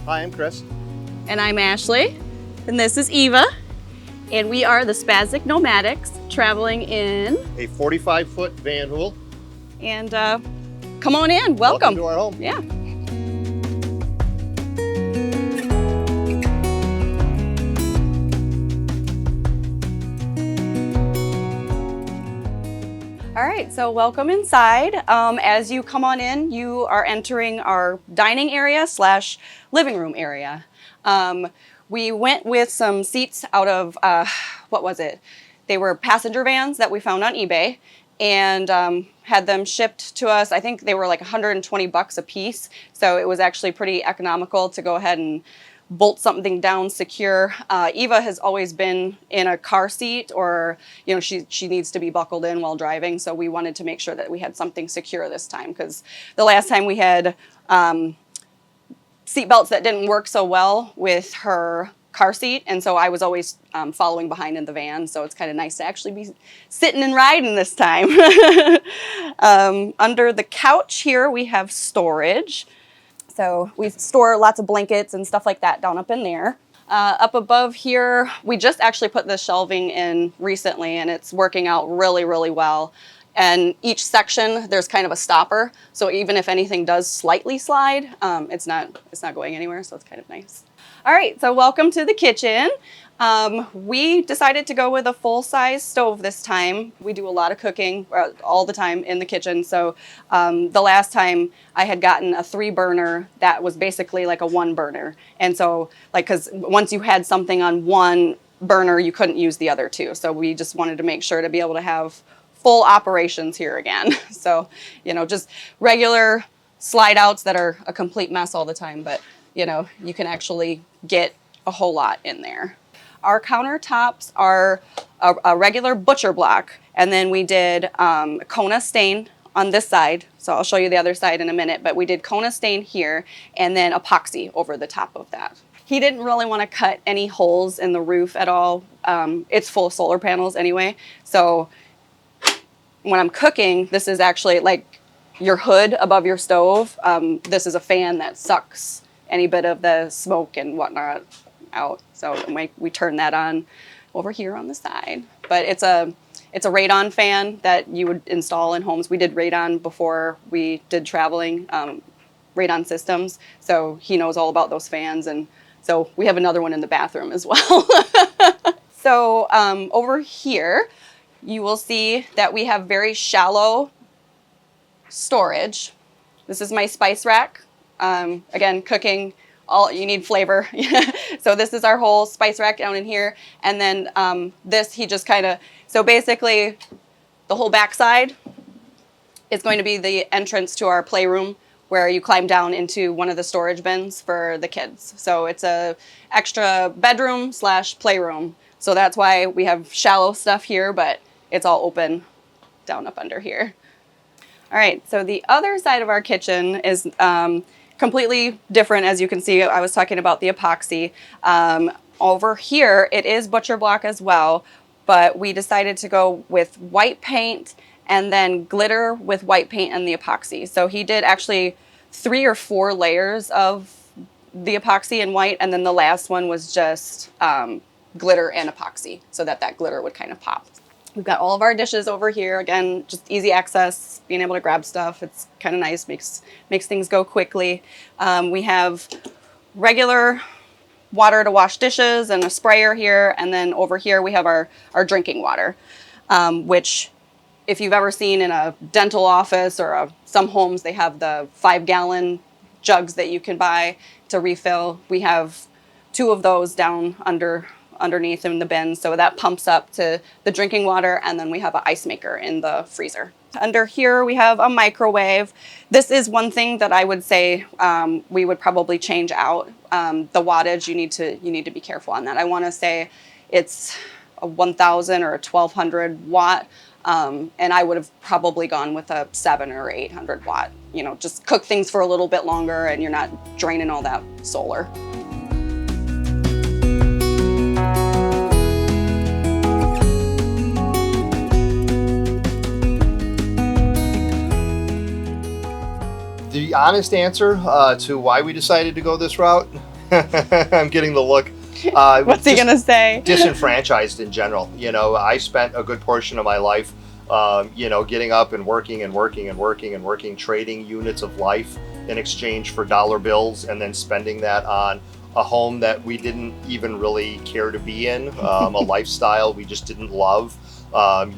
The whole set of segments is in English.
Hi, I'm Chris. And I'm Ashley, and this is Eva, and we are the Spastic Nomadics traveling in A 45-foot van hool. And come on in, welcome. Welcome to our home. Yeah. All right, so welcome inside. As you come on in, you are entering our dining area / living room area. We went with some seats out of, what was it? They were passenger vans that we found on eBay and had them shipped to us. I think they were like $120 a piece. So it was actually pretty economical to go ahead and bolt something down secure. Eva has always been in a car seat, or she needs to be buckled in while driving, so we wanted to make sure that we had something secure this time, because the last time we had seat belts that didn't work so well with her car seat, and so I was always following behind in the van, so it's kind of nice to actually be sitting and riding this time. Under the couch here we have storage. So we store lots of blankets and stuff like that down up in there. Up above here, we just actually put the shelving in recently, and it's working out really, really well. And each section, there's kind of a stopper. So even if anything does slightly slide, it's not going anywhere, so it's kind of nice. All right, so welcome to the kitchen. We decided to go with a full-size stove this time. We do a lot of cooking all the time in the kitchen. So the last time I had gotten a 3-burner that was basically like a 1-burner. And so because once you had something on one burner, you couldn't use the other 2. So we just wanted to make sure to be able to have full operations here again. So, just regular slide outs that are a complete mess all the time, but you can actually get a whole lot in there. Our countertops are a regular butcher block, and then we did Kona stain on this side. So I'll show you the other side in a minute, but we did Kona stain here and then epoxy over the top of that. He didn't really want to cut any holes in the roof at all. It's full of solar panels anyway. So when I'm cooking, this is actually like your hood above your stove. This is a fan that sucks any bit of the smoke and whatnot out. So we turn that on over here on the side. But it's a radon fan that you would install in homes. We did radon before we did traveling, radon systems. So he knows all about those fans. And so we have another one in the bathroom as well. So over here, you will see that we have very shallow storage. This is my spice rack. Again, cooking, you need flavor. So this is our whole spice rack down in here. And then this, he just so basically the whole backside is going to be the entrance to our playroom, where you climb down into one of the storage bins for the kids. So it's a extra bedroom / playroom. So that's why we have shallow stuff here, but it's all open down up under here. All right, so the other side of our kitchen is completely different. As you can see, I was talking about the epoxy. Over here, it is butcher block as well, but we decided to go with white paint and then glitter with white paint and the epoxy. So he did actually 3 or 4 layers of the epoxy in white, and then the last one was just glitter and epoxy, so that glitter would kind of pop. We've got all of our dishes over here. Again, just easy access, being able to grab stuff. It's kind of nice, makes things go quickly. We have regular water to wash dishes and a sprayer here. And then over here we have our drinking water, which if you've ever seen in a dental office or some homes, they have the 5-gallon jugs that you can buy to refill. We have 2 of those down underneath in the bin, so that pumps up to the drinking water, and then we have an ice maker in the freezer. Under here we have a microwave. This is one thing that I would say we would probably change out. The wattage, you need to be careful on that. I want to say it's a 1,000 or a 1,200 watt, and I would have probably gone with a 700 or 800 watt. Just cook things for a little bit longer, and you're not draining all that solar. The honest answer to why we decided to go this route I'm getting the look. What's he gonna say? Disenfranchised in general. You know, I spent a good portion of my life, you know, getting up and working and working and working and working, trading units of life in exchange for dollar bills, and then spending that on a home that we didn't even really care to be in, a lifestyle we just didn't love,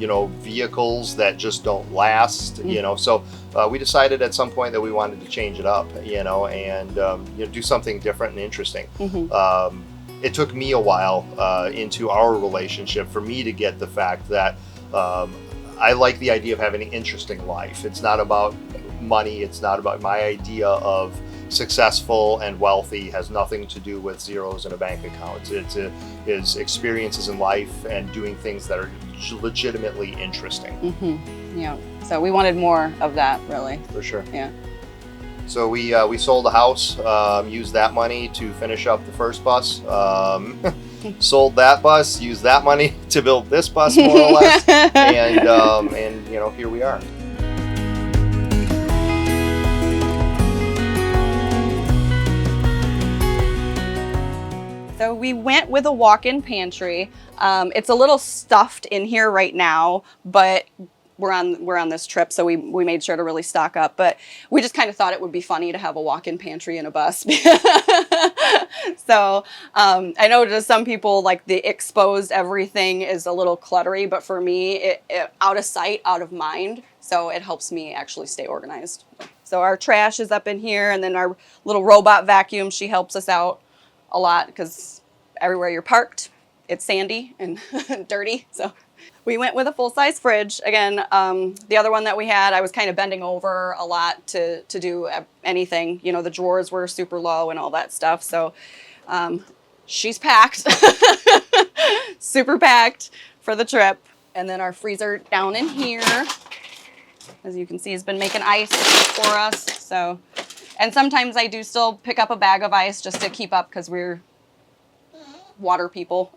you know, vehicles that just don't last, you know. So we decided at some point that we wanted to change it up, you know, and you know, do something different and interesting. It took me a while into our relationship for me to get the fact that I like the idea of having an interesting life. It's not about money. It's not about my idea of successful and wealthy has nothing to do with zeros in a bank account. It is experiences in life and doing things that are legitimately interesting. Yeah. So we wanted more of that, really. For sure. Yeah. So we sold a house, used that money to finish up the first bus, sold that bus, used that money to build this bus, more or less, and you know, here we are. So we went with a walk-in pantry. It's a little stuffed in here right now, but we're on this trip, so we made sure to really stock up. But we just kind of thought it would be funny to have a walk-in pantry in a bus. So I know to some people, like, the exposed everything is a little cluttery, but for me, it out of sight, out of mind. So it helps me actually stay organized. So our trash is up in here, and then our little robot vacuum, she helps us out a lot because everywhere you're parked, it's sandy and dirty. So we went with a full-size fridge. Again, the other one that we had, I was kind of bending over a lot to do anything. You know, the drawers were super low and all that stuff. So she's packed, super packed for the trip. And then our freezer down in here, as you can see, has been making ice for us. So, and sometimes I do still pick up a bag of ice just to keep up because we're water people.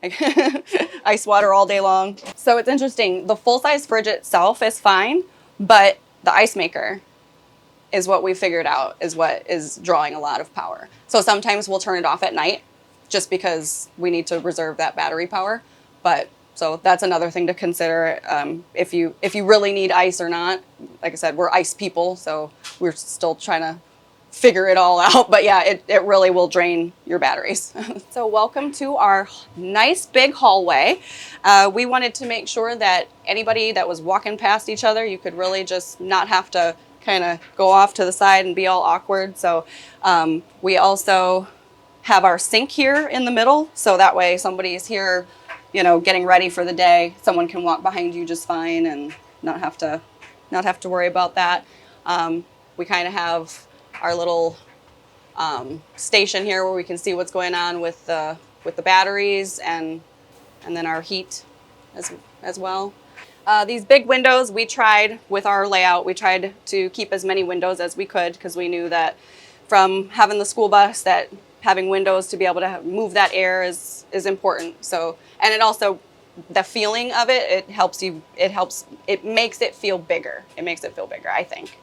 Ice water all day long. So it's interesting. The full-size fridge itself is fine, but the ice maker is what we figured out is what is drawing a lot of power. So sometimes we'll turn it off at night just because we need to reserve that battery power. But so that's another thing to consider if you really need ice or not. Like I said, we're ice people, so we're still trying to figure it all out. But yeah, it really will drain your batteries. So welcome to our nice big hallway. We wanted to make sure that anybody that was walking past each other, you could really just not have to kind of go off to the side and be all awkward. So we also have our sink here in the middle. So that way somebody's here, you know, getting ready for the day, someone can walk behind you just fine and not have to worry about that. We kind of have our little station here where we can see what's going on with the batteries and then our heat as well. These big windows, we tried with our layout, we tried to keep as many windows as we could because we knew that from having the school bus that having windows to be able to move that air is important. So, and it also, the feeling of it makes it feel bigger. It makes it feel bigger, I think.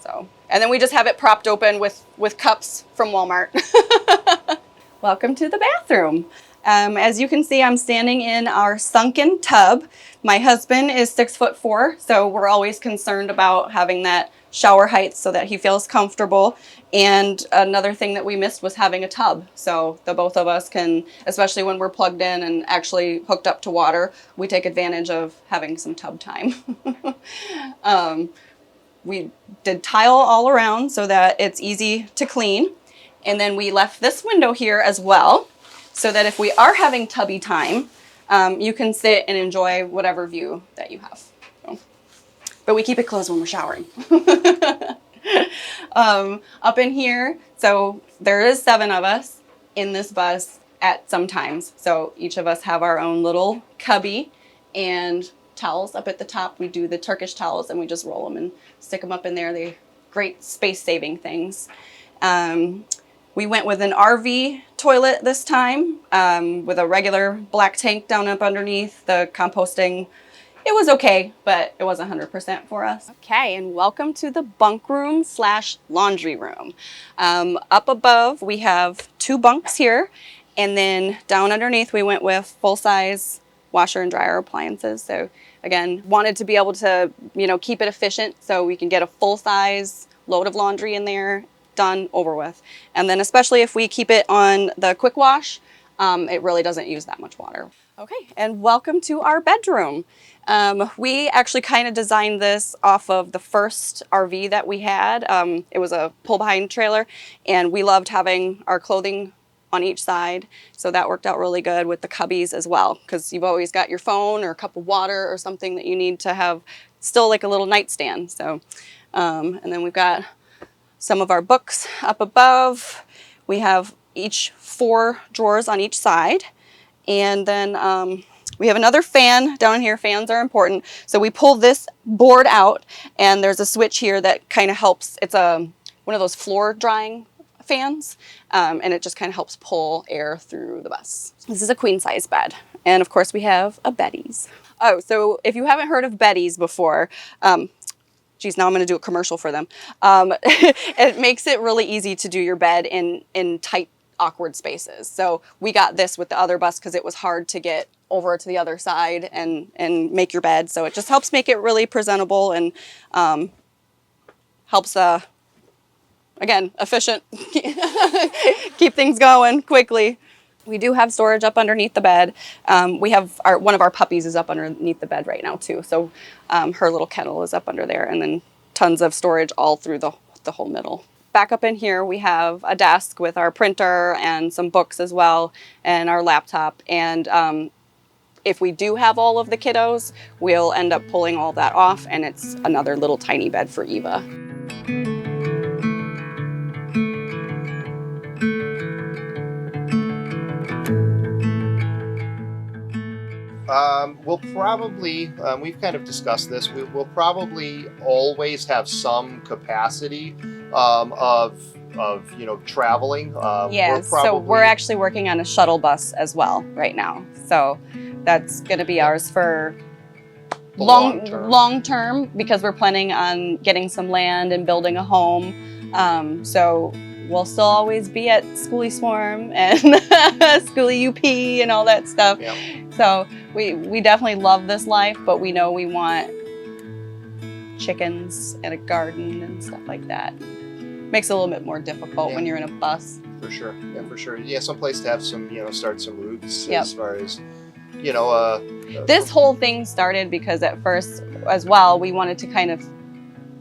So, and then we just have it propped open with cups from Walmart. Welcome to the bathroom. As you can see, I'm standing in our sunken tub. My husband is 6'4", so we're always concerned about having that shower height so that he feels comfortable. And another thing that we missed was having a tub. So the both of us can, especially when we're plugged in and actually hooked up to water, we take advantage of having some tub time. We did tile all around so that it's easy to clean. And then we left this window here as well, so that if we are having tubby time, you can sit and enjoy whatever view that you have. So, but we keep it closed when we're showering. Up in here, so there is 7 of us in this bus at some times. So each of us have our own little cubby and towels up at the top. We do the Turkish towels and we just roll them and stick them up in there. They're great space-saving things. We went with an RV toilet this time with a regular black tank down up underneath. The composting it was okay, but it wasn't 100% for us. Okay, and welcome to the bunk room slash laundry room. Up above, we have 2 bunks here, and then down underneath, we went with full-size washer and dryer appliances. So again, wanted to be able to, keep it efficient so we can get a full-size load of laundry in there, done, over with. And then especially if we keep it on the quick wash, it really doesn't use that much water. Okay, and welcome to our bedroom. We actually kind of designed this off of the first RV that we had. It was a pull-behind trailer, and we loved having our clothing on each side, so that worked out really good with the cubbies as well, because you've always got your phone or a cup of water or something that you need to have still like a little nightstand. So, and then we've got some of our books up above. We have each 4 drawers on each side. And then we have another fan down here. Fans are important. So we pull this board out, and there's a switch here that kind of helps. It's one of those floor drying fans, and it just kind of helps pull air through the bus. This is a queen size bed. And of course we have a Betty's. Oh, so if you haven't heard of Betty's before, geez, now I'm going to do a commercial for them. It makes it really easy to do your bed in tight, awkward spaces. So we got this with the other bus because it was hard to get over to the other side and make your bed. So it just helps make it really presentable and helps, again, efficient, keep things going quickly. We do have storage up underneath the bed. We have one of our puppies is up underneath the bed right now too. So her little kennel is up under there, and then tons of storage all through the whole middle. Back up in here, we have a desk with our printer and some books as well, and our laptop. And if we do have all of the kiddos, we'll end up pulling all that off, and it's another little tiny bed for Eva. We'll probably, we've kind of discussed this, we'll probably always have some capacity of traveling. Yes, so we're actually working on a shuttle bus as well right now. So that's going to be ours for long term because we're planning on getting some land and building a home. So we'll still always be at Skoolie Swarm and Skoolie UP and all that stuff. Yep. So we definitely love this life, but we know we want chickens and a garden and stuff like that. Makes it a little bit more difficult when you're in a bus. For sure, yeah, for sure. Yeah, someplace to have some, start some roots as far as, This whole thing started because at first as well, we wanted to kind of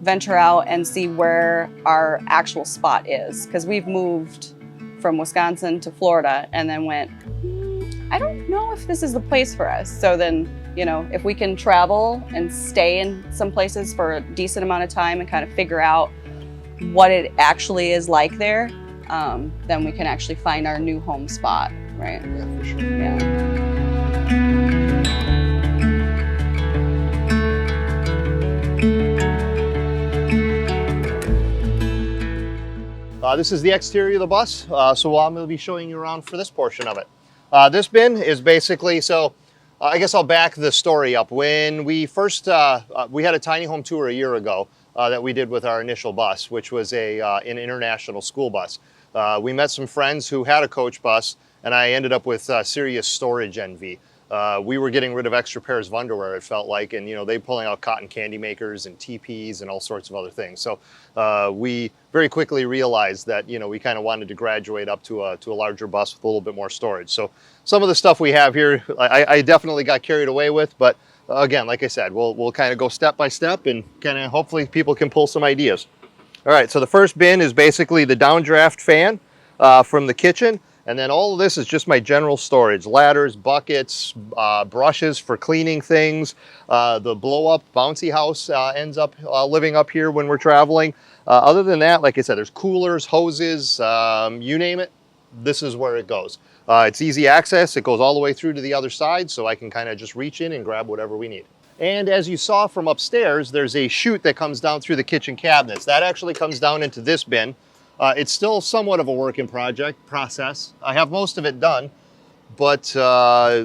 venture out and see where our actual spot is, because we've moved from Wisconsin to Florida and then went, I don't know if this is the place for us. So then, if we can travel and stay in some places for a decent amount of time and kind of figure out what it actually is like there, then we can actually find our new home spot, right? Yeah, for sure. Yeah. This is the exterior of the bus, so I'm going to be showing you around for this portion of it. This bin is basically, I guess I'll back the story up. When we first, we had a tiny home tour a year ago that we did with our initial bus, which was an international school bus. We met some friends who had a coach bus, and I ended up with serious storage envy. We were getting rid of extra pairs of underwear, it felt like, and they pulling out cotton candy makers and teepees and all sorts of other things. So we very quickly realized that we kind of wanted to graduate up to a larger bus with a little bit more storage. So some of the stuff we have here, I definitely got carried away with, but again, like I said, we'll kind of go step by step and kind of hopefully people can pull some ideas. All right, so the first bin is basically the downdraft fan from the kitchen. And then all of this is just my general storage: ladders, buckets, brushes for cleaning things. The blow-up bouncy house ends up living up here when we're traveling. Other than that, like I said, there's coolers, hoses, you name it, this is where it goes. It's easy access. It goes all the way through to the other side, so I can kind of just reach in and grab whatever we need. And as you saw from upstairs, there's a chute that comes down through the kitchen cabinets. That actually comes down into this bin. It's still somewhat of a work in process. I have most of it done, but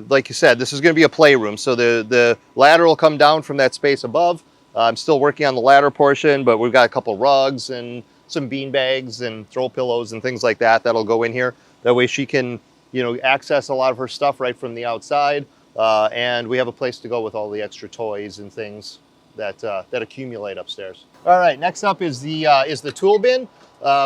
like you said, this is going to be a playroom. So the ladder will come down from that space above. I'm still working on the ladder portion, but we've got a couple rugs and some bean bags and throw pillows and things like that that'll go in here. That way she can, you know, access a lot of her stuff right from the outside. And we have a place to go with all the extra toys and things that that accumulate upstairs. All right, next up is the tool bin.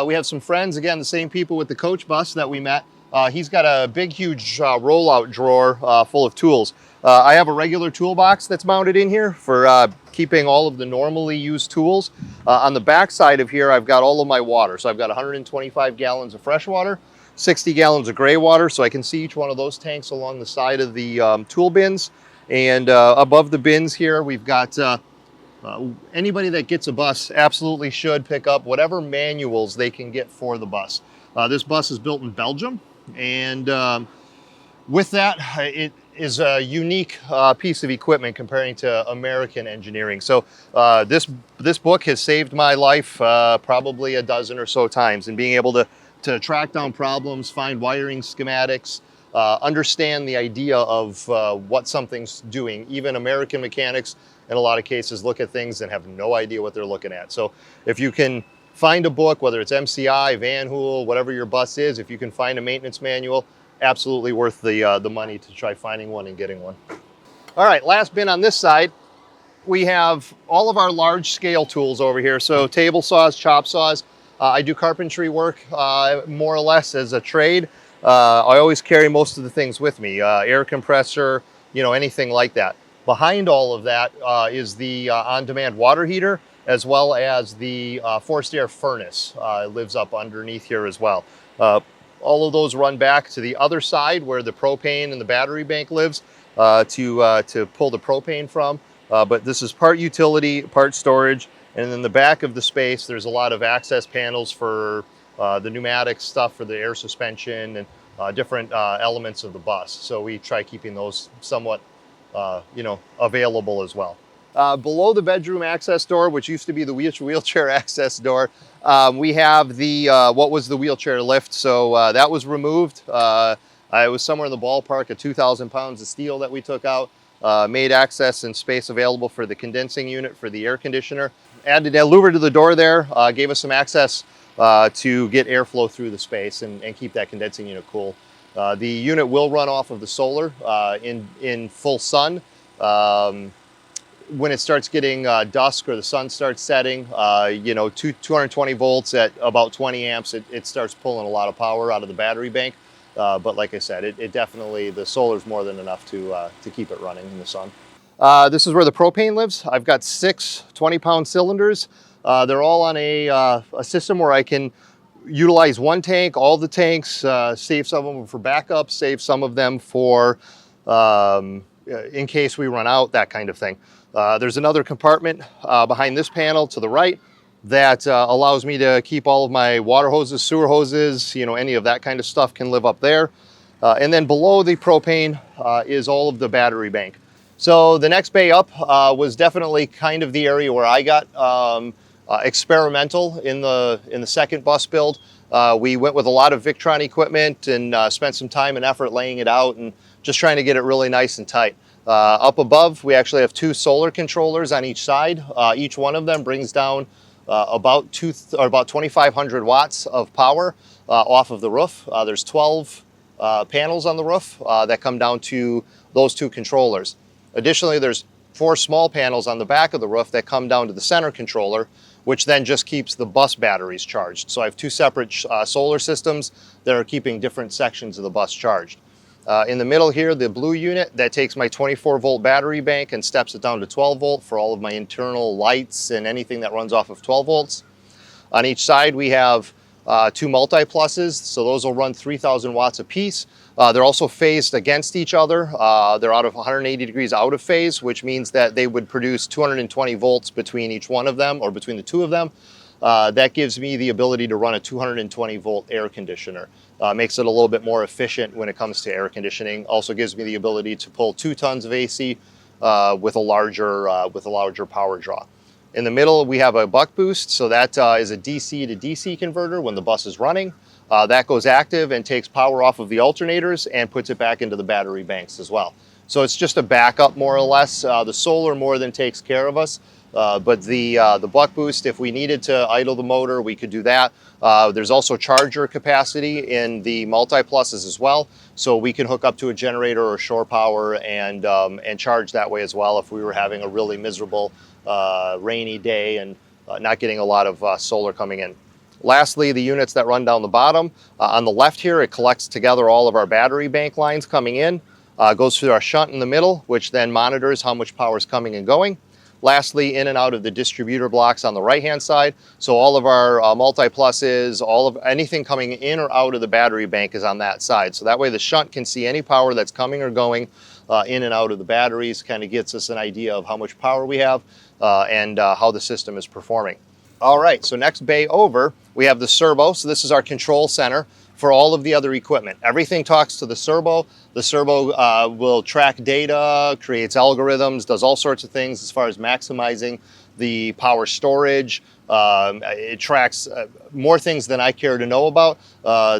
We have some friends, again, the same people with the coach bus that we met. He's got a big, huge rollout drawer full of tools. I have a regular toolbox that's mounted in here for keeping all of the normally used tools. On the back side of here, I've got all of my water. So I've got 125 gallons of fresh water, 60 gallons of gray water, so I can see each one of those tanks along the side of the tool bins. And above the bins here, we've got anybody that gets a bus absolutely should pick up whatever manuals they can get for the bus. This bus is built in Belgium, and with that, it is a unique piece of equipment comparing to American engineering. So this book has saved my life probably a dozen or so times in being able to track down problems, find wiring schematics, understand the idea of what something's doing. Even American mechanics, in a lot of cases, look at things and have no idea what they're looking at. So if you can find a book, whether it's MCI, Van Hool, whatever your bus is, if you can find a maintenance manual, absolutely worth the money to try finding one and getting one. All right, last bin on this side, we have all of our large scale tools over here. So table saws, chop saws. I do carpentry work more or less as a trade. I always carry most of the things with me, air compressor, you know, anything like that. Behind all of that is the on-demand water heater, as well as the forced air furnace lives up underneath here as well. All of those run back to the other side where the propane and the battery bank lives to pull the propane from. But this is part utility, part storage. And in the back of the space, there's a lot of access panels for the pneumatic stuff for the air suspension and different elements of the bus. So we try keeping those somewhat you know, available as well. Below the bedroom access door, which used to be the wheelchair access door, we have the what was the wheelchair lift. So that was removed. It was somewhere in the ballpark of 2,000 pounds of steel that we took out. Made access and space available for the condensing unit for the air conditioner. Added a louver to the door there, gave us some access to get airflow through the space and keep that condensing unit cool. The unit will run off of the solar in full sun. When it starts getting dusk or the sun starts setting, you know, 220 volts at about 20 amps, it starts pulling a lot of power out of the battery bank. But like I said, it definitely, the solar's more than enough to keep it running in the sun. This is where the propane lives. I've got 6 20-pound cylinders. They're all on a system where I can utilize one tank, all the tanks, save some of them for backup, save some of them for in case we run out, that kind of thing. There's another compartment behind this panel to the right that allows me to keep all of my water hoses, sewer hoses, you know, any of that kind of stuff can live up there. And then below the propane is all of the battery bank. So the next bay up was definitely kind of the area where I got experimental in the second bus build. We went with a lot of Victron equipment and spent some time and effort laying it out and just trying to get it really nice and tight. Up above, we actually have 2 solar controllers on each side. Each one of them brings down about 2,500 watts of power off of the roof. There's 12 panels on the roof that come down to those 2 controllers. Additionally, there's 4 small panels on the back of the roof that come down to the center controller, which then just keeps the bus batteries charged. So I have 2 separate solar systems that are keeping different sections of the bus charged. In the middle here, the blue unit, that takes my 24-volt battery bank and steps it down to 12 volt for all of my internal lights and anything that runs off of 12 volts. On each side, we have 2 multi-pluses, so those will run 3,000 watts apiece. They're also phased against each other. They're out of 180 degrees out of phase, which means that they would produce 220 volts between each one of them, or between the 2 of them. That gives me the ability to run a 220 volt air conditioner. Makes it a little bit more efficient when it comes to air conditioning. Also gives me the ability to pull 2 tons of AC with a larger power draw. In the middle, we have a buck boost, so that is a DC to DC converter when the bus is running. that goes active and takes power off of the alternators and puts it back into the battery banks as well. So it's just a backup more or less. The solar more than takes care of us. But the buck boost, if we needed to idle the motor, we could do that. There's also charger capacity in the multi-pluses as well, so we can hook up to a generator or shore power and charge that way as well if we were having a really miserable rainy day and not getting a lot of solar coming in. Lastly, the units that run down the bottom. On the left here, it collects together all of our battery bank lines coming in, goes through our shunt in the middle, which then monitors how much power is coming and going. Lastly, in and out of the distributor blocks on the right-hand side. So all of our multi-pluses, all of anything coming in or out of the battery bank is on that side. So that way the shunt can see any power that's coming or going in and out of the batteries, kind of gets us an idea of how much power we have and how the system is performing. All right, so next bay over, we have the servo. So this is our control center for all of the other equipment. Everything talks to the servo. The servo will track data, creates algorithms, does all sorts of things as far as maximizing the power storage. It tracks more things than I care to know about.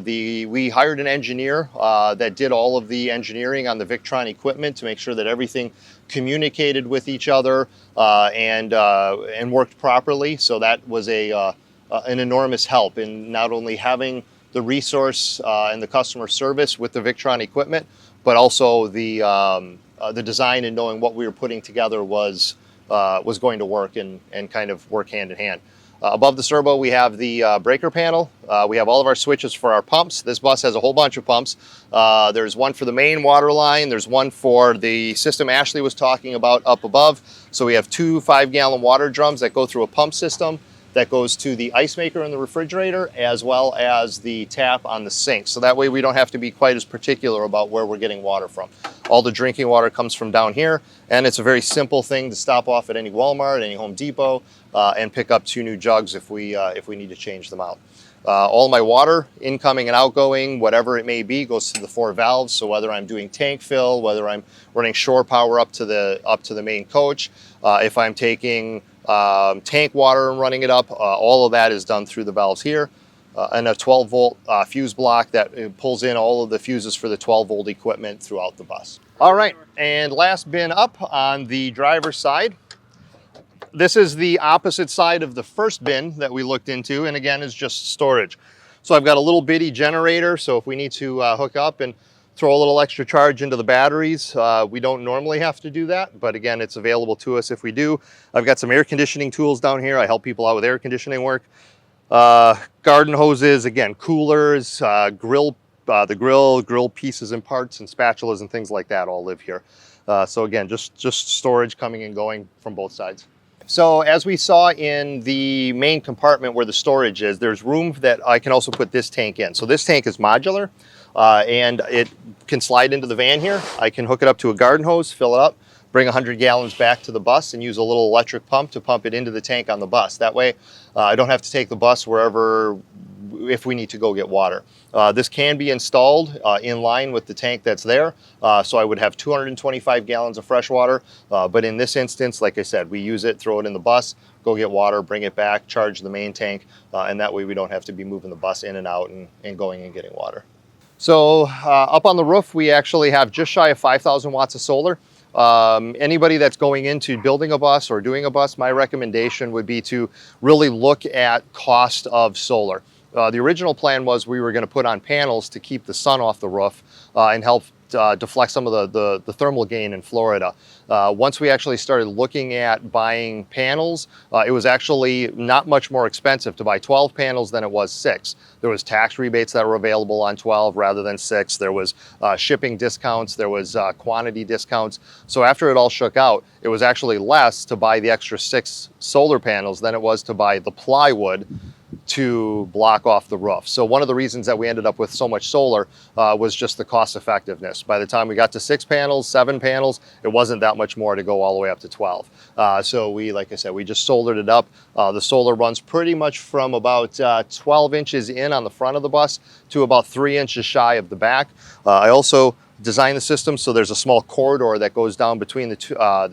We hired an engineer that did all of the engineering on the Victron equipment to make sure that everything communicated with each other and worked properly. So that was an enormous help in not only having the resource and the customer service with the Victron equipment, but also the design and knowing what we were putting together was going to work and kind of work hand in hand. Above the servo, we have the breaker panel. We have all of our switches for our pumps. This bus has a whole bunch of pumps. There's one for the main water line. There's one for the system Ashley was talking about up above. So we have two 5-gallon water drums that go through a pump system that goes to the ice maker in the refrigerator, as well as the tap on the sink. So that way we don't have to be quite as particular about where we're getting water from. All the drinking water comes from down here, and it's a very simple thing to stop off at any Walmart, any Home Depot, and pick up 2 new jugs if we need to change them out. All my water, incoming and outgoing, whatever it may be, goes to the 4 valves. So whether I'm doing tank fill, whether I'm running shore power up to the main coach, if I'm taking tank water and running it up, all of that is done through the valves here, and a 12-volt fuse block that pulls in all of the fuses for the 12-volt equipment throughout the bus. All right, and last bin up on the driver's side. This is the opposite side of the first bin that we looked into, and again, is just storage. So I've got a little bitty generator, so if we need to hook up and throw a little extra charge into the batteries, we don't normally have to do that, but again, it's available to us if we do. I've got some air conditioning tools down here. I help people out with air conditioning work. Garden hoses, again, coolers, grill pieces and parts and spatulas and things like that all live here. So again, just storage coming and going from both sides. So as we saw in the main compartment where the storage is, there's room that I can also put this tank in. So this tank is modular and it can slide into the van here. I can hook it up to a garden hose, fill it up, bring 100 gallons back to the bus and use a little electric pump to pump it into the tank on the bus. That way I don't have to take the bus wherever if we need to go get water. This can be installed in line with the tank that's there. So I would have 225 gallons of fresh water. But in this instance, like I said, we use it, throw it in the bus, go get water, bring it back, charge the main tank. And that way we don't have to be moving the bus in and out and going and getting water. So up on the roof, we actually have just shy of 5,000 watts of solar. Anybody that's going into building a bus or doing a bus, my recommendation would be to really look at cost of solar. The original plan was we were going to put on panels to keep the sun off the roof and help deflect some of the thermal gain in Florida. Once we actually started looking at buying panels, it was actually not much more expensive to buy 12 panels than it was 6. There was tax rebates that were available on 12 rather than 6. There was shipping discounts. There was quantity discounts. So after it all shook out, it was actually less to buy the extra 6 solar panels than it was to buy the plywood to block off the roof. So one of the reasons that we ended up with so much solar was just the cost effectiveness. By the time we got to 6 panels, 7 panels, it wasn't that much more to go all the way up to 12. So we, like I said, we just soldered it up. The solar runs pretty much from about 12 inches in on the front of the bus to about 3 inches shy of the back. I also designed the system so there's a small corridor that goes down between the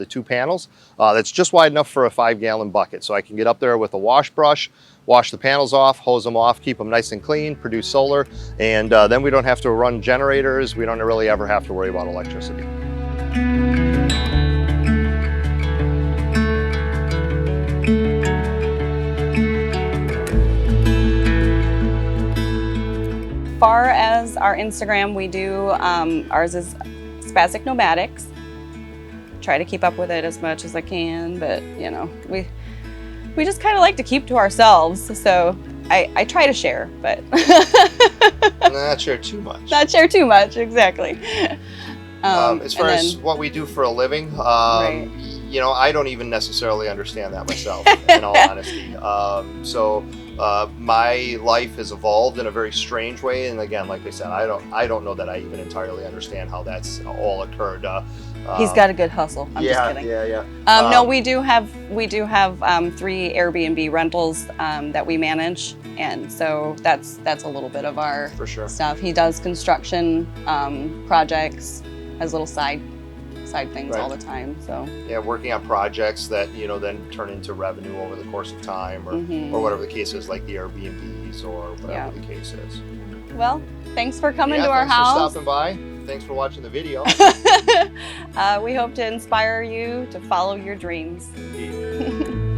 two panels that's just wide enough for a 5-gallon bucket. So I can get up there with a wash brush, wash the panels off, hose them off, keep them nice and clean, produce solar, and then we don't have to run generators. We don't really ever have to worry about electricity. Far as our Instagram, we do, ours is Spastic Nomadics. Try to keep up with it as much as I can, but you know, we just kind of like to keep to ourselves. So I try to share, but Not share too much. not share too much, exactly. As far as what we do for a living, Right. you know, I don't even necessarily understand that myself, in all honesty. My life has evolved in a very strange way, and again, like I said, I don't know that I even entirely understand how that's all occurred. He's got a good hustle. I'm just kidding. Yeah. No, we do have 3 Airbnb rentals that we manage, and so that's a little bit of our For sure. stuff. He does construction projects, has little side things Right. all the time. So Yeah, working on projects that, you know, then turn into revenue over the course of time, or whatever the case is, like the Airbnbs or whatever the case is. well, thanks for coming Yeah, to our thanks house. for stopping by. Thanks for watching the video. We hope to inspire you to follow your dreams. Indeed.